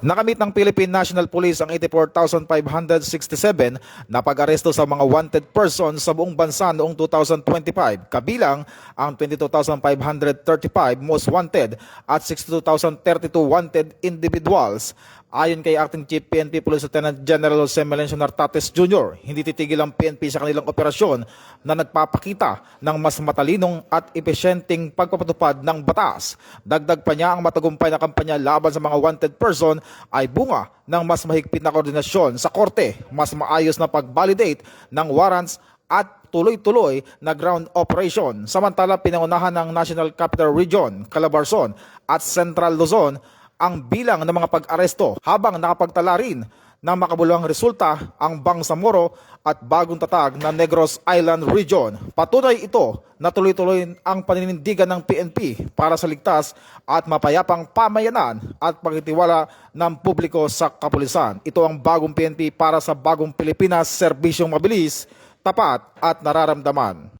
Nakamit ng Philippine National Police ang 84,567 na pag-aresto sa mga wanted persons sa buong bansa noong 2025, kabilang ang 22,535 most wanted at 62,032 wanted individuals. Ayon kay Acting Chief PNP Police Lieutenant General Jose Melencio Nartates Jr., hindi titigil ang PNP sa kanilang operasyon na nagpapakita ng mas matalinong at epesyenteng pagpapatupad ng batas. Dagdag pa niya, ang matagumpay na kampanya laban sa mga wanted person ay bunga ng mas mahigpit na koordinasyon sa korte, mas maayos na pag-validate ng warrants at tuloy-tuloy na ground operation. Samantala, pinangunahan ng National Capital Region, Calabarzon at Central Luzon ang bilang ng mga pag-aresto, habang nakapagtala rin ng makabuluhang resulta ang Bangsamoro at bagong tatag na Negros Island Region. Patunay ito na tuloy-tuloy ang paninindigan ng PNP para sa ligtas at mapayapang pamayanan at pagtitiwala ng publiko sa kapulisan. Ito ang bagong PNP para sa bagong Pilipinas, serbisyong mabilis, tapat at nararamdaman.